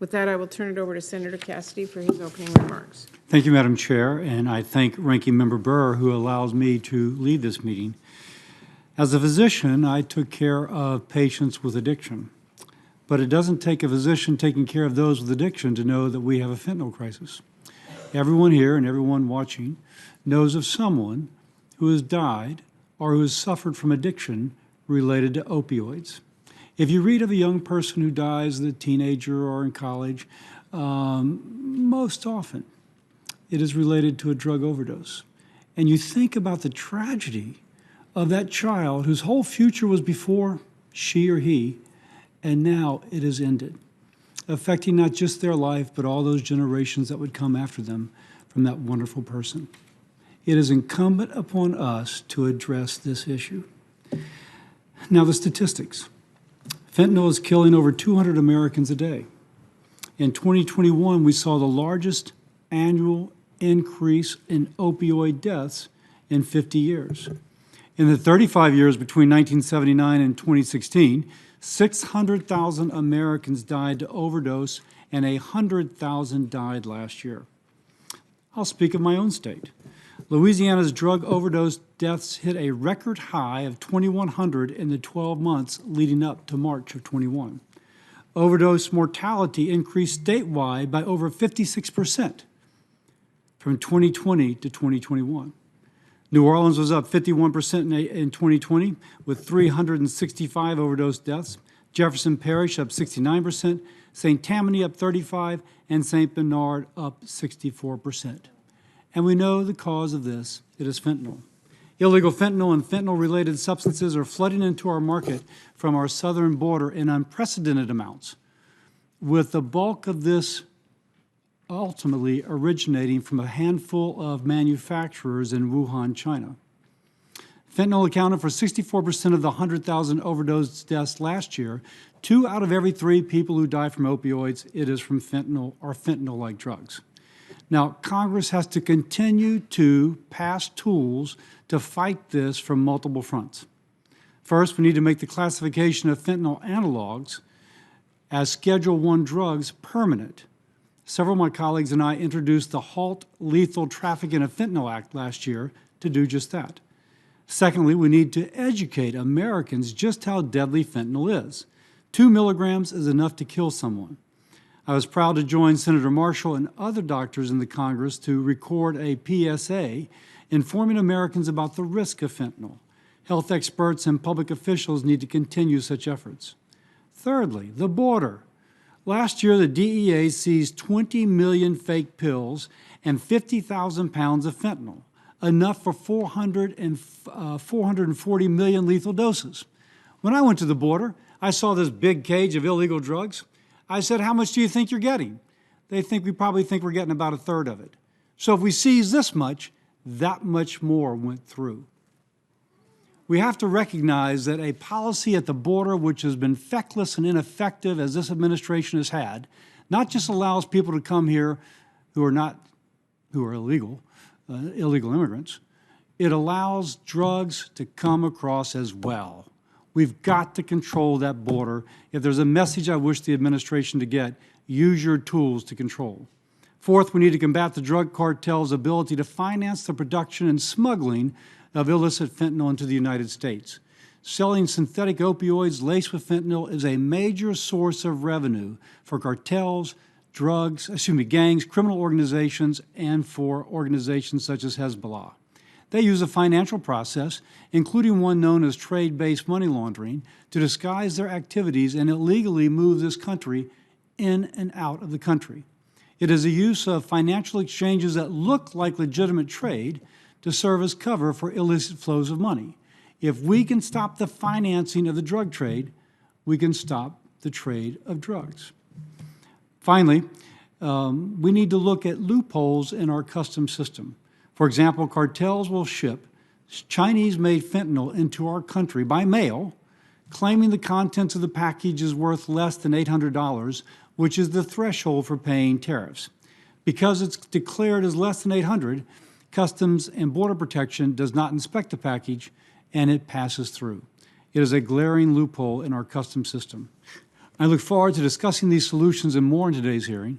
With that, I will turn it over to Senator Cassidy for his opening remarks. Thank you, Madam Chair, and I thank Ranking Member Burr, who allows me to lead this meeting. As a physician, I took care of patients with addiction, but it doesn't take a physician taking care of those with addiction to know that we have a fentanyl crisis. Everyone here and everyone watching knows of someone who has died or who has suffered from addiction related to opioids. If you read of a young person who dies as a teenager or in college, most often it is related to a drug overdose. And you think about the tragedy of that child whose whole future was before she or he, and now it is ended, affecting not just their life, but all those generations that would come after them from that wonderful person. It is incumbent upon us to address this issue. Now, the statistics. Fentanyl is killing over 200 Americans a day. In 2021, we saw the largest annual increase in opioid deaths in 50 years. In the 35 years between 1979 and 2016, 600,000 Americans died to overdose, and 100,000 died last year. I'll speak of my own state. Louisiana's drug overdose deaths hit a record high of 2,100 in the 12 months leading up to March of 21. Overdose mortality increased statewide by over 56% from 2020 to 2021. New Orleans was up 51% in 2020 with 365 overdose deaths. Jefferson Parish up 69%, St. Tammany up 35%, and St. Bernard up 64%. And we know the cause of this, it is fentanyl. Illegal fentanyl and fentanyl-related substances are flooding into our market from our southern border in unprecedented amounts, with the bulk of this ultimately originating from a handful of manufacturers in Wuhan, China. Fentanyl accounted for 64% of the 100,000 overdose deaths last year. 2 out of every 3 people who die from opioids, it is from fentanyl or fentanyl-like drugs. Now, Congress has to continue to pass tools to fight this from multiple fronts. First, we need to make the classification of fentanyl analogs as Schedule I drugs permanent. Several of my colleagues and I introduced the Halt Lethal Trafficking of Fentanyl Act last year to do just that. Secondly, we need to educate Americans just how deadly fentanyl is. 2 milligrams is enough to kill someone. I was proud to join Senator Marshall and other doctors in the Congress to record a PSA informing Americans about the risk of fentanyl. Health experts and public officials need to continue such efforts. Thirdly, the border. Last year, the DEA seized 20 million fake pills and 50,000 pounds of fentanyl, enough for 440 million lethal doses. When I went to the border, I saw this big cage of illegal drugs. I said, how much do you think you're getting? We probably think we're getting about 1/3 of it. So if we seize this much, that much more went through. We have to recognize that a policy at the border which has been feckless and ineffective as this administration has had, not just allows people to come here who are illegal immigrants, it allows drugs to come across as well. We've got to control that border. If there's a message I wish the administration to get, use your tools to control. Fourth, we need to combat the drug cartel's ability to finance the production and smuggling of illicit fentanyl into the United States. Selling synthetic opioids laced with fentanyl is a major source of revenue for cartels, gangs, criminal organizations, and for organizations such as Hezbollah. They use a financial process, including one known as trade-based money laundering, to disguise their activities and illegally move this country in and out of the country. It is a use of financial exchanges that look like legitimate trade to serve as cover for illicit flows of money. If we can stop the financing of the drug trade, we can stop the trade of drugs. Finally, we need to look at loopholes in our customs system. For example, cartels will ship Chinese-made fentanyl into our country by mail, claiming the contents of the package is worth less than $800, which is the threshold for paying tariffs. Because it's declared as less than $800, Customs and Border Protection does not inspect the package, and it passes through. It is a glaring loophole in our customs system. I look forward to discussing these solutions and more in today's hearing.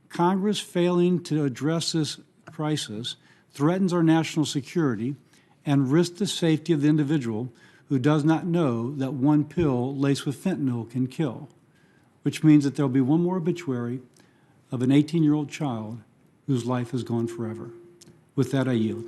Congress failing to address this crisis threatens our national security and risks the safety of the individual who does not know that one pill laced with fentanyl can kill, which means that there will be one more obituary of an 18-year-old child whose life is gone forever. With that, I yield.